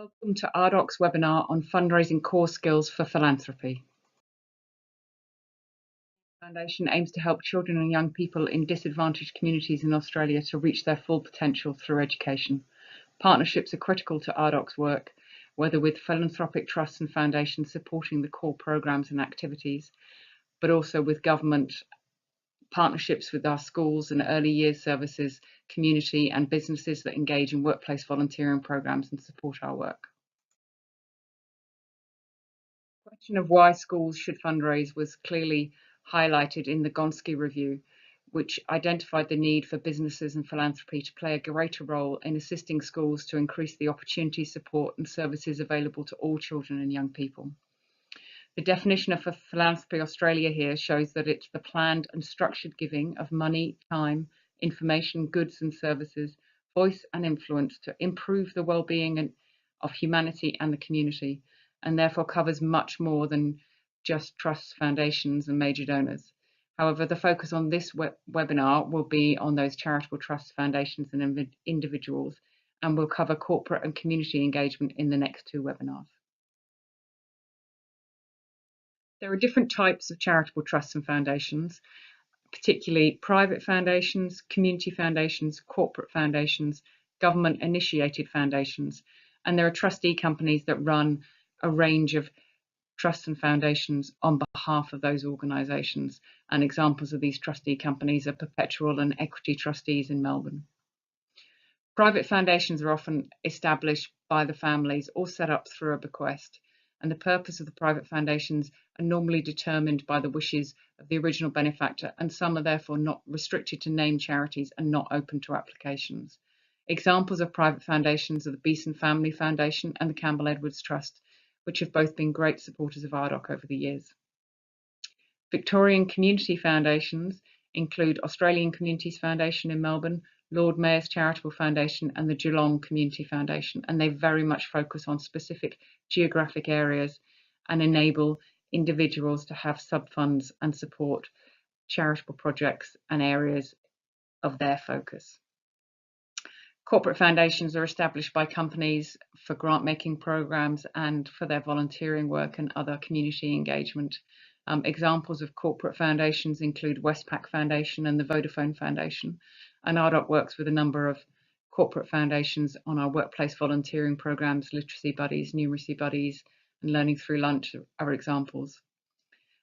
Welcome to RDoc's webinar on fundraising core skills for philanthropy. The Foundation aims to help children and young people in disadvantaged communities in Australia to reach their full potential through education. Partnerships are critical to RDoc's work, whether with philanthropic trusts and foundations supporting the core programs and activities, but also with government partnerships with our schools and early years services, community and businesses that engage in workplace volunteering programs and support our work. The question of why schools should fundraise was clearly highlighted in the Gonski Review, which identified the need for businesses and philanthropy to play a greater role in assisting schools to increase the opportunity, support and services available to all children and young people. The definition of Philanthropy Australia here shows that it's the planned and structured giving of money, time, information, goods and services, voice and influence to improve the well-being of humanity and the community, and therefore covers much more than just trusts, foundations and major donors. However, the focus on this webinar will be on those charitable trusts, foundations and individuals, and will cover corporate and community engagement in the next two webinars. There are different types of charitable trusts and foundations, particularly private foundations, community foundations, corporate foundations, government-initiated foundations, and there are trustee companies that run a range of trusts and foundations on behalf of those organisations, and examples of these trustee companies are Perpetual and Equity Trustees in Melbourne. Private foundations are often established by the families or set up through a bequest, and the purpose of the private foundations are normally determined by the wishes of the original benefactor, and some are therefore not restricted to named charities and not open to applications. Examples of private foundations are the Beeson Family Foundation and the Campbell Edwards Trust, which have both been great supporters of RDoc over the years. Victorian community foundations include Australian Communities Foundation in Melbourne, Lord Mayor's Charitable Foundation and the Geelong Community Foundation, and they very much focus on specific geographic areas and enable individuals to have sub-funds and support charitable projects and areas of their focus. Corporate foundations are established by companies for grant-making programs and for their volunteering work and other community engagement. Examples of corporate foundations include Westpac Foundation and the Vodafone Foundation, and RDoc works with a number of corporate foundations on our workplace volunteering programs. Literacy Buddies, Numeracy Buddies and Learning Through Lunch are examples.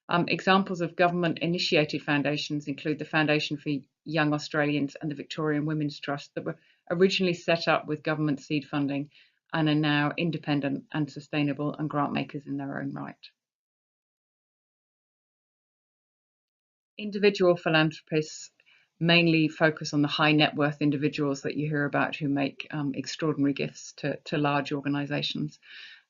Examples of government-initiated foundations include the Foundation for Young Australians and the Victorian Women's Trust, that were originally set up with government seed funding and are now independent and sustainable and grant makers in their own right. Individual philanthropists mainly focus on the high net worth individuals that you hear about who make extraordinary gifts to large organisations.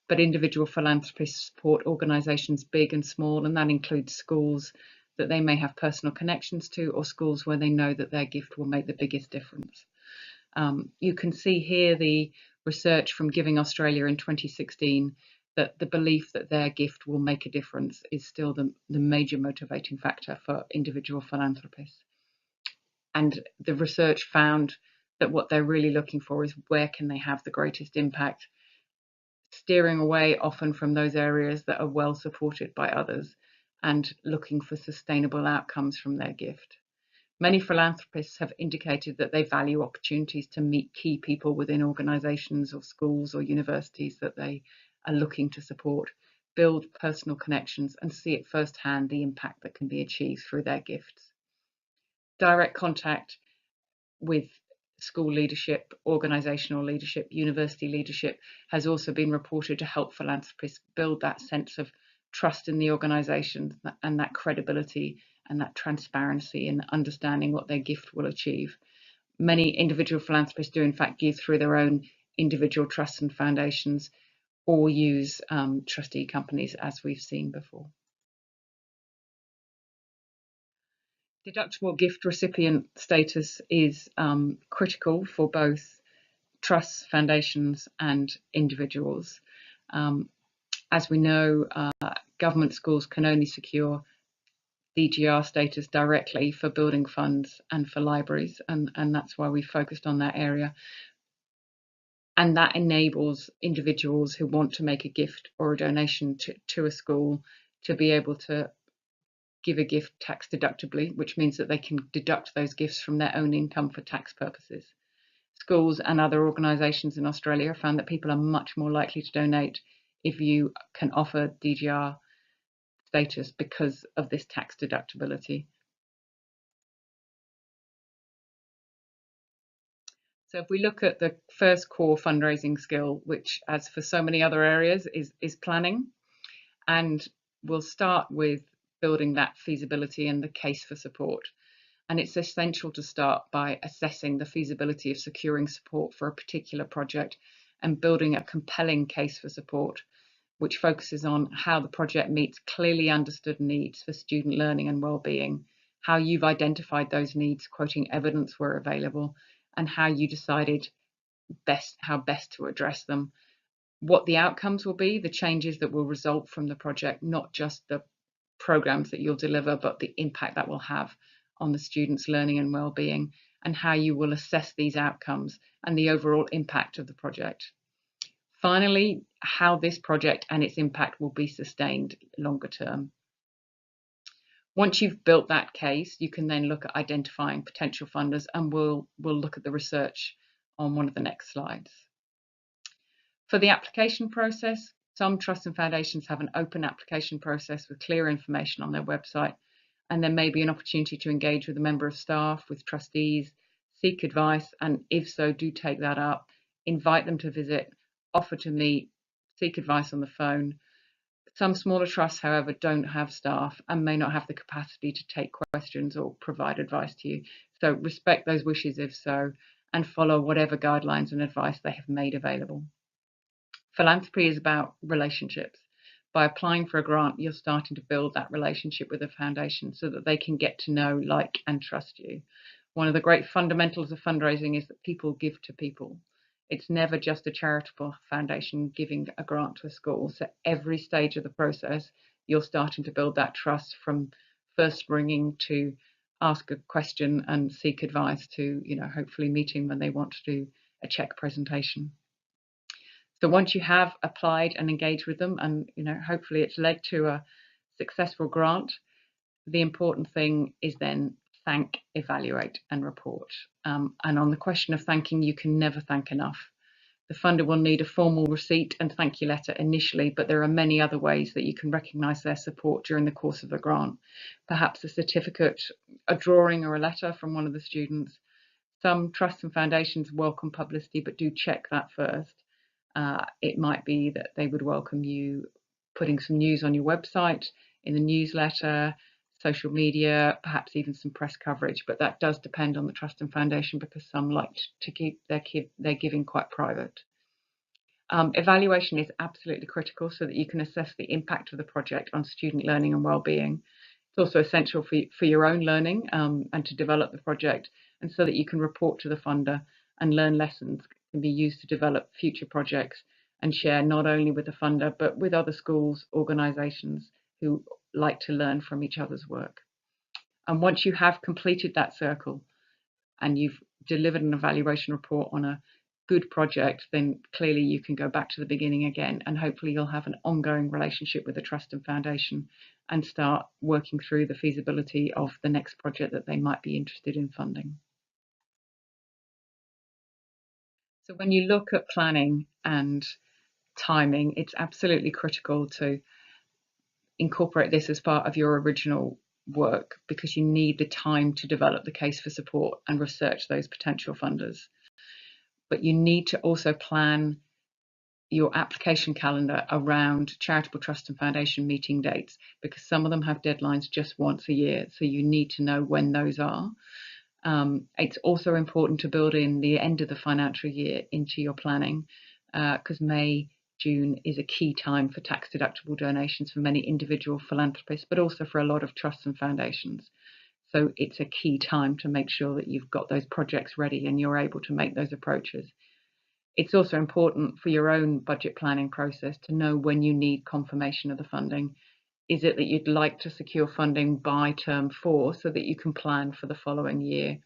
But individual philanthropists support organisations big and small, and that includes schools that they may have personal connections to, or schools where they know that their gift will make the biggest difference. You can see here the research from Giving Australia in 2016 that the belief that their gift will make a difference is still the major motivating factor for individual philanthropists. And the research found that what they're really looking for is where can they have the greatest impact, steering away often from those areas that are well supported by others and looking for sustainable outcomes from their gift. Many philanthropists have indicated that they value opportunities to meet key people within organisations or schools or universities that they are looking to support, build personal connections and see at firsthand the impact that can be achieved through their gifts. Direct contact with school leadership, organisational leadership, university leadership has also been reported to help philanthropists build that sense of trust in the organisation and that credibility and that transparency in understanding what their gift will achieve. Many individual philanthropists do in fact give through their own individual trusts and foundations or use trustee companies, as we've seen before. Deductible gift recipient status is critical for both trusts, foundations and individuals. As we know, government schools can only secure DGR status directly for building funds and for libraries, and that's why we focused on that area. And that enables individuals who want to make a gift or a donation to a school to be able to give a gift tax deductibly, which means that they can deduct those gifts from their own income for tax purposes. Schools and other organisations in Australia have found that people are much more likely to donate if you can offer DGR status because of this tax deductibility. So if we look at the first core fundraising skill, which, as for so many other areas, is planning, and we'll start with building that feasibility and the case for support. And it's essential to start by assessing the feasibility of securing support for a particular project and building a compelling case for support, which focuses on how the project meets clearly understood needs for student learning and well-being, how you've identified those needs, quoting evidence where available, and how you decided how best to address them, what the outcomes will be, the changes that will result from the project, not just the programs that you'll deliver, but the impact that will have on the students' learning and well-being, and how you will assess these outcomes and the overall impact of the project. Finally, how this project and its impact will be sustained longer term. Once you've built that case, you can then look at identifying potential funders, and we'll look at the research on one of the next slides. For the application process, some trusts and foundations have an open application process with clear information on their website, and there may be an opportunity to engage with a member of staff, with trustees, seek advice, and if so, do take that up, invite them to visit, offer to meet, seek advice on the phone. Some smaller trusts, however, don't have staff and may not have the capacity to take questions or provide advice to you. So respect those wishes if so, and follow whatever guidelines and advice they have made available. Philanthropy is about relationships. By applying for a grant, you're starting to build that relationship with a foundation so that they can get to know, like, and trust you. One of the great fundamentals of fundraising is that people give to people. It's never just a charitable foundation giving a grant to a school. So every stage of the process, you're starting to build that trust, from first ringing to ask a question and seek advice to, hopefully meeting when they want to do a check presentation. So once you have applied and engaged with them, and hopefully it's led to a successful grant, the important thing is then thank, evaluate, and report. And on the question of thanking, you can never thank enough. The funder will need a formal receipt and thank you letter initially, but there are many other ways that you can recognise their support during the course of the grant. Perhaps a certificate, a drawing, or a letter from one of the students. Some trusts and foundations welcome publicity, but do check that first. It might be that they would welcome you putting some news on your website, in the newsletter, social media, perhaps even some press coverage, but that does depend on the trust and foundation because some like to keep their giving quite private. Evaluation is absolutely critical so that you can assess the impact of the project on student learning and well-being. It's also essential for your own learning and to develop the project, and so that you can report to the funder and learn lessons can be used to develop future projects and share not only with the funder but with other schools, organisations who like to learn from each other's work. And once you have completed that circle and you've delivered an evaluation report on a good project, then clearly you can go back to the beginning again, and hopefully you'll have an ongoing relationship with the trust and foundation and start working through the feasibility of the next project that they might be interested in funding. So when you look at planning and timing, it's absolutely critical to incorporate this as part of your original work because you need the time to develop the case for support and research those potential funders. But you need to also plan your application calendar around charitable trust and foundation meeting dates, because some of them have deadlines just once a year, so you need to know when those are. It's also important to build in the end of the financial year into your planning, because May, June is a key time for tax deductible donations for many individual philanthropists, but also for a lot of trusts and foundations. So it's a key time to make sure that you've got those projects ready and you're able to make those approaches. It's also important for your own budget planning process to know when you need confirmation of the funding. Is it that you'd like to secure funding by term 4 so that you can plan for the following year?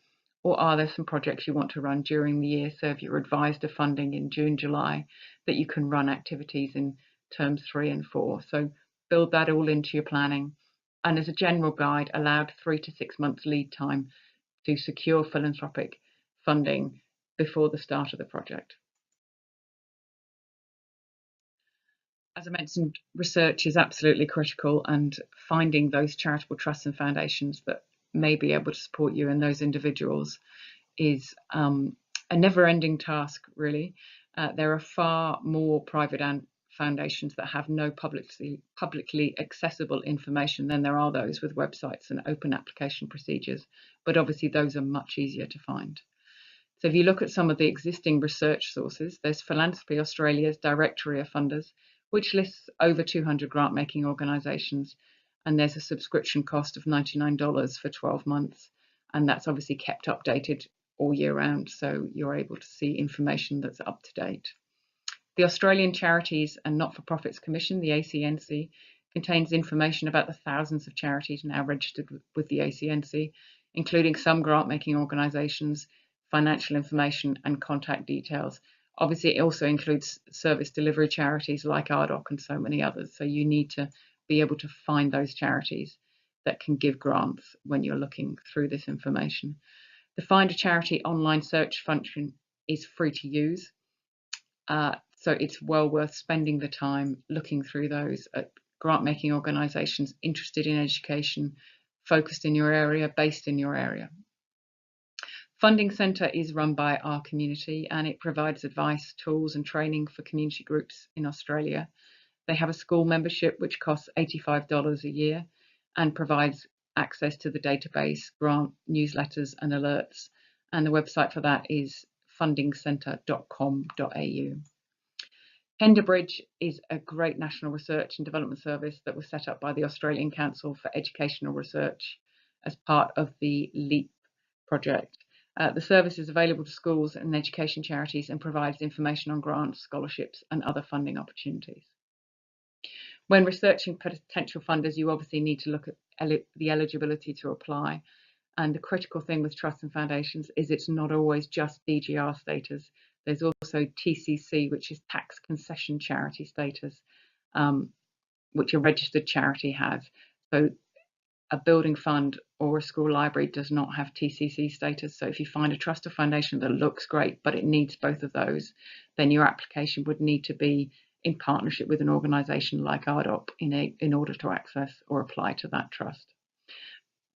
Or are there some projects you want to run during the year, so if you're advised of funding in June, July, that you can run activities in terms 3 and 4. So build that all into your planning. And as a general guide, allowed 3 to 6 months lead time to secure philanthropic funding before the start of the project. As I mentioned, research is absolutely critical, and finding those charitable trusts and foundations that may be able to support you and those individuals is a never-ending task, really. There are far more private foundations that have no publicly accessible information than there are those with websites and open application procedures, but obviously those are much easier to find. So if you look at some of the existing research sources, there's Philanthropy Australia's Directory of Funders, which lists over 200 grant-making organisations, and there's a subscription cost of $99 for 12 months, and that's obviously kept updated all year round, so you're able to see information that's up to date. The Australian Charities and Not-for-Profits Commission, the ACNC, contains information about the thousands of charities now registered with the ACNC, including some grant-making organisations, financial information and contact details. Obviously, it also includes service delivery charities like RDOC and so many others, so you need to be able to find those charities that can give grants when you're looking through this information. The Find a Charity online search function is free to use, so it's well worth spending the time looking through those grant-making organisations interested in education, focused in your area, based in your area. Funding Centre is run by our community, and it provides advice, tools and training for community groups in Australia. They have a school membership which costs $85 a year and provides access to the database, grant newsletters and alerts, and the website for that is fundingcentre.com.au. Tenderbridge is a great national research and development service that was set up by the Australian Council for Educational Research as part of the LEAP project. The service is available to schools and education charities and provides information on grants, scholarships and other funding opportunities. When researching potential funders, you obviously need to look at the eligibility to apply. And the critical thing with trusts and foundations is it's not always just DGR status. There's also TCC, which is tax concession charity status, which a registered charity has. So a building fund or a school library does not have TCC status. So if you find a trust or foundation that looks great, but it needs both of those, then your application would need to be in partnership with an organisation like RDOC in order to access or apply to that trust.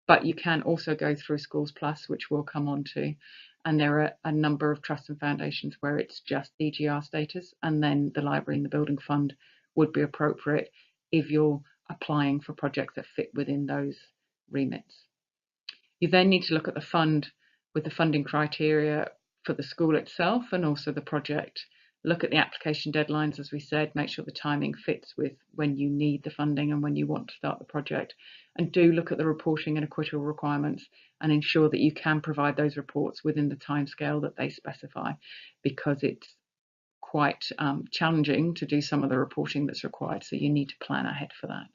But you can also go through Schools Plus, which we'll come on to, and there are a number of trusts and foundations where it's just DGR status, and then the library and the building fund would be appropriate if you're applying for projects that fit within those remits. You then need to look at the fund with the funding criteria for the school itself and also the project. Look at the application deadlines, as we said, make sure the timing fits with when you need the funding and when you want to start the project. And do look at the reporting and acquittal requirements and ensure that you can provide those reports within the timescale that they specify, because it's quite challenging to do some of the reporting that's required, so you need to plan ahead for that.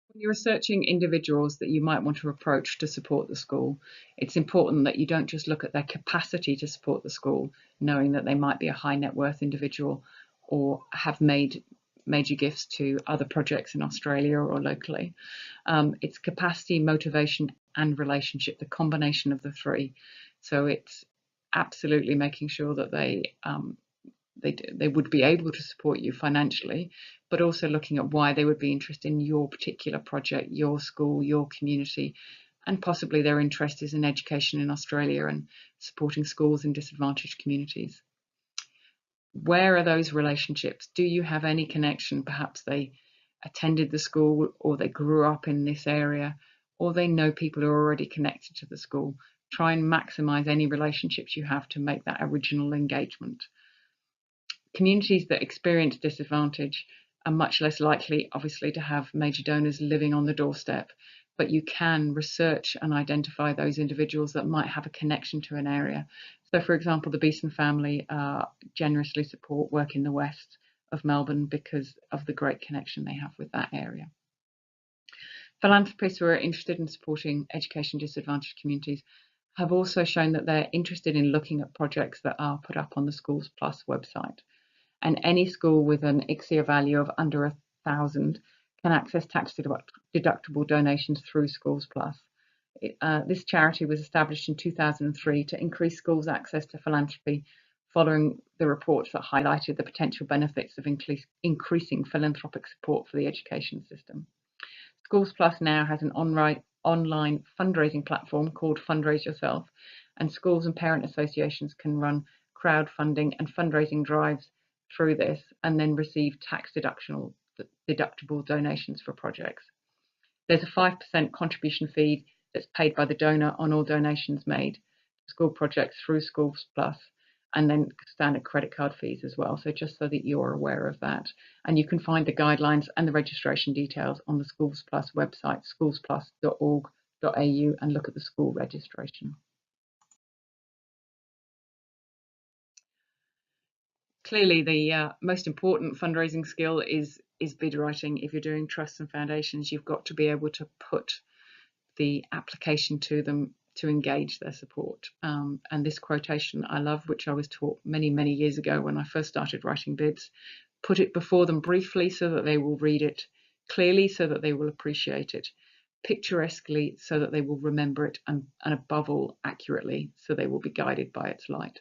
When you're researching individuals that you might want to approach to support the school, it's important that you don't just look at their capacity to support the school, knowing that they might be a high net worth individual or have made major gifts to other projects in Australia or locally. It's capacity, motivation and relationship, the combination of the three. So it's absolutely making sure that they would be able to support you financially, but also looking at why they would be interested in your particular project, your school, your community, and possibly their interest is in education in Australia and supporting schools in disadvantaged communities. Where are those relationships? Do you have any connection? Perhaps they attended the school, or they grew up in this area, or they know people who are already connected to the school. Try and maximize any relationships you have to make that original engagement. Communities that experience disadvantage are much less likely, obviously, to have major donors living on the doorstep, but you can research and identify those individuals that might have a connection to an area. So, for example, the Beeson family generously support work in the west of Melbourne because of the great connection they have with that area. Philanthropists who are interested in supporting education disadvantaged communities have also shown that they're interested in looking at projects that are put up on the Schools Plus website. And any school with an ICSIA value of under 1,000 can access tax deductible donations through Schools Plus. This charity was established in 2003 to increase schools' access to philanthropy following the reports that highlighted the potential benefits of increasing philanthropic support for the education system. Schools Plus now has an online fundraising platform called Fundraise Yourself, and schools and parent associations can run crowdfunding and fundraising drives through this and then receive tax deductible donations for projects. There's a 5% contribution fee that's paid by the donor on all donations made to school projects through Schools Plus, and then standard credit card fees as well. So just so that you're aware of that. And you can find the guidelines and the registration details on the Schools Plus website, schoolsplus.org.au, and look at the school registration. Clearly, the most important fundraising skill is bid writing. If you're doing trusts and foundations, you've got to be able to put the application to them to engage their support. And this quotation I love, which I was taught many, many years ago when I first started writing bids: put it before them briefly so that they will read it, clearly so that they will appreciate it, picturesquely so that they will remember it, and above all, accurately so they will be guided by its light.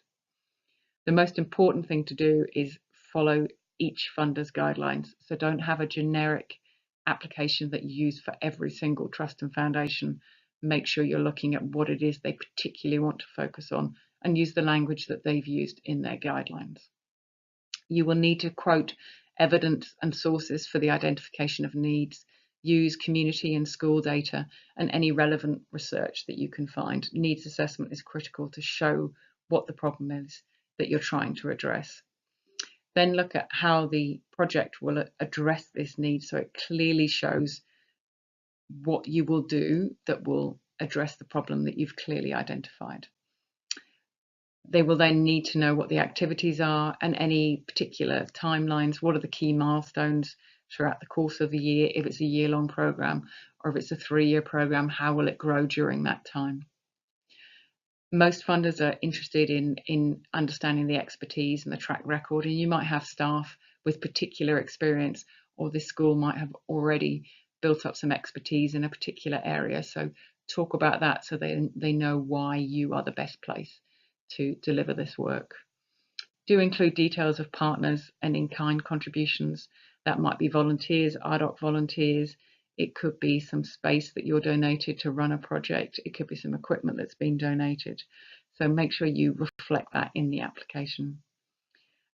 The most important thing to do is follow each funder's guidelines. So don't have a generic application that you use for every single trust and foundation. Make sure you're looking at what it is they particularly want to focus on and use the language that they've used in their guidelines. You will need to quote evidence and sources for the identification of needs. Use community and school data and any relevant research that you can find. Needs assessment is critical to show what the problem is that you're trying to address. Then look at how the project will address this need, so it clearly shows what you will do that will address the problem that you've clearly identified. They will then need to know what the activities are and any particular timelines. What are the key milestones throughout the course of the year? If it's a year-long program or if it's a 3-year program, how will it grow during that time? Most funders are interested in understanding the expertise and the track record, and you might have staff with particular experience, or this school might have already built up some expertise in a particular area. So talk about that so they know why you are the best place to deliver this work. Do include details of partners and in-kind contributions. That might be volunteers, ad hoc volunteers. It could be some space that you're donated to run a project. It could be some equipment that's been donated. So make sure you reflect that in the application.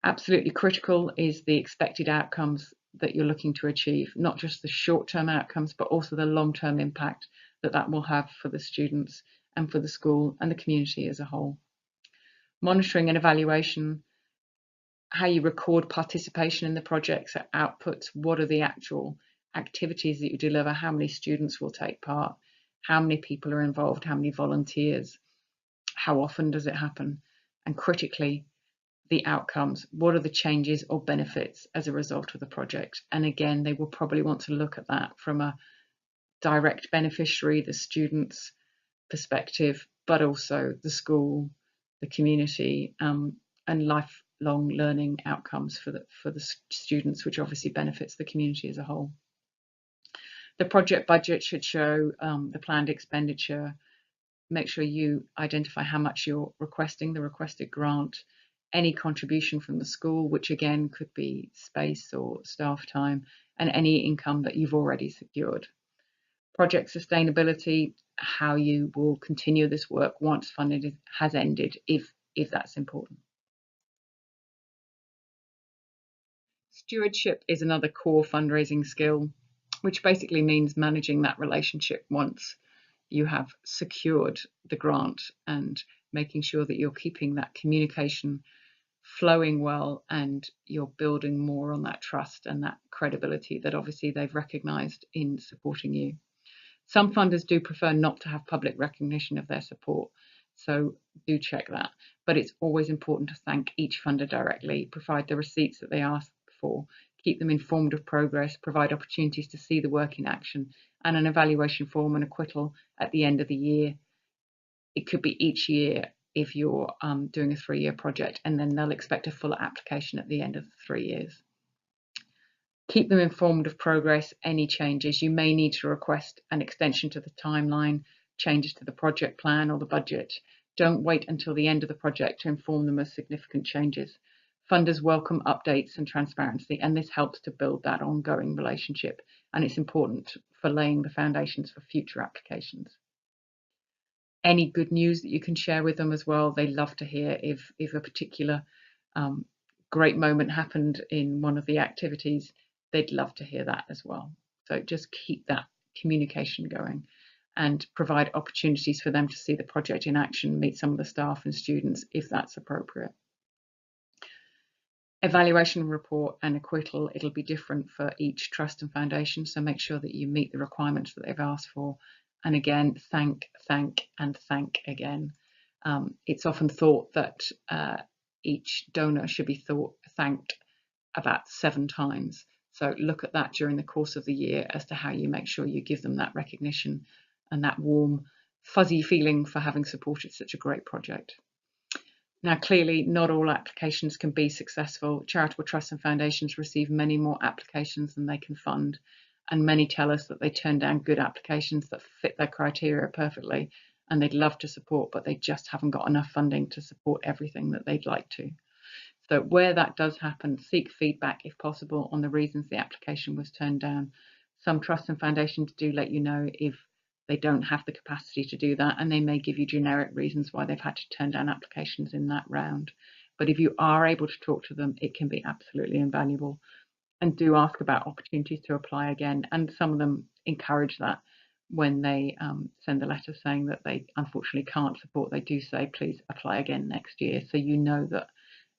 Absolutely critical is the expected outcomes that you're looking to achieve, not just the short-term outcomes, but also the long-term impact that will have for the students and for the school and the community as a whole. Monitoring and evaluation, how you record participation in the projects, outputs, what are the actual activities that you deliver, how many students will take part, how many people are involved, how many volunteers, how often does it happen, and critically, the outcomes. What are the changes or benefits as a result of the project? And again, they will probably want to look at that from a direct beneficiary, the student's perspective, but also the school, the community, and lifelong learning outcomes for the students, which obviously benefits the community as a whole. The project budget should show the planned expenditure. Make sure you identify how much you're requesting, the requested grant, any contribution from the school, which again could be space or staff time, and any income that you've already secured. Project sustainability, how you will continue this work once funding has ended, if that's important. Stewardship is another core fundraising skill, which basically means managing that relationship once you have secured the grant and making sure that you're keeping that communication flowing well and you're building more on that trust and that credibility that obviously they've recognised in supporting you. Some funders do prefer not to have public recognition of their support, so do check that. But it's always important to thank each funder directly, provide the receipts that they ask for, keep them informed of progress, provide opportunities to see the work in action, and an evaluation form and acquittal at the end of the year. It could be each year if you're doing a 3-year project, and then they'll expect a full application at the end of the 3 years. Keep them informed of progress, any changes. You may need to request an extension to the timeline, changes to the project plan or the budget. Don't wait until the end of the project to inform them of significant changes. Funders welcome updates and transparency, and this helps to build that ongoing relationship, and it's important for laying the foundations for future applications. Any good news that you can share with them as well. They love to hear if a particular great moment happened in one of the activities. They'd love to hear that as well. So just keep that communication going and provide opportunities for them to see the project in action, meet some of the staff and students if that's appropriate. Evaluation report and acquittal, it'll be different for each trust and foundation, so make sure that you meet the requirements that they've asked for. And again, thank, and thank again. It's often thought that each donor should be thanked about 7 times. So look at that during the course of the year as to how you make sure you give them that recognition and that warm, fuzzy feeling for having supported such a great project. Now, clearly, not all applications can be successful. Charitable trusts and foundations receive many more applications than they can fund, and many tell us that they turn down good applications that fit their criteria perfectly, and they'd love to support, but they just haven't got enough funding to support everything that they'd like to. So where that does happen, seek feedback if possible on the reasons the application was turned down. Some trusts and foundations do let you know if they don't have the capacity to do that, and they may give you generic reasons why they've had to turn down applications in that round. But if you are able to talk to them, it can be absolutely invaluable. And do ask about opportunities to apply again. And some of them encourage that when they send a letter saying that they unfortunately can't support. They do say, please apply again next year, so you know that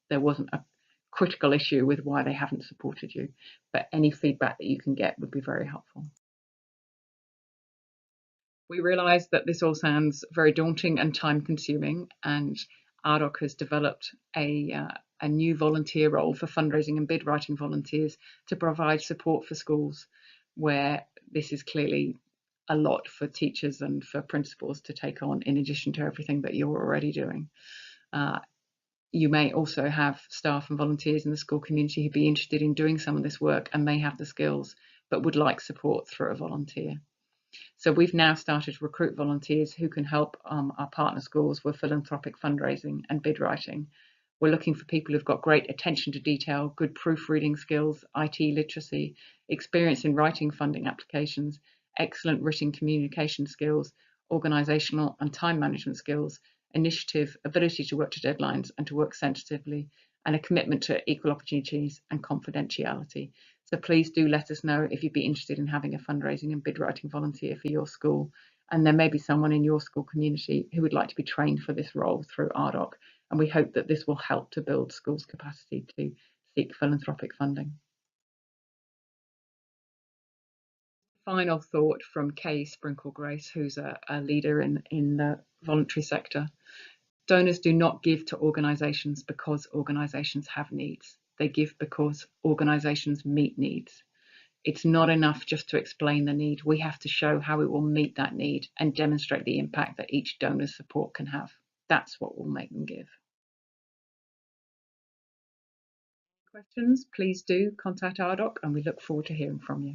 there wasn't a critical issue with why they haven't supported you. But any feedback that you can get would be very helpful. We realise that this all sounds very daunting and time consuming, and RDoC has developed a new volunteer role for fundraising and bid writing volunteers to provide support for schools where this is clearly a lot for teachers and for principals to take on, in addition to everything that you're already doing. You may also have staff and volunteers in the school community who'd be interested in doing some of this work and may have the skills but would like support through a volunteer. So we've now started to recruit volunteers who can help our partner schools with philanthropic fundraising and bid writing. We're looking for people who've got great attention to detail, good proofreading skills, IT literacy, experience in writing funding applications, excellent written communication skills, organisational and time management skills, initiative, ability to work to deadlines and to work sensitively, and a commitment to equal opportunities and confidentiality. So please do let us know if you'd be interested in having a fundraising and bid writing volunteer for your school. And there may be someone in your school community who would like to be trained for this role through RDoC. And we hope that this will help to build schools' capacity to seek philanthropic funding. Final thought from Kay Sprinkle Grace, who's a leader in the voluntary sector. Donors do not give to organisations because organisations have needs. They give because organisations meet needs. It's not enough just to explain the need. We have to show how it will meet that need and demonstrate the impact that each donor's support can have. That's what will make them give. Questions, please do contact RDoC, and we look forward to hearing from you.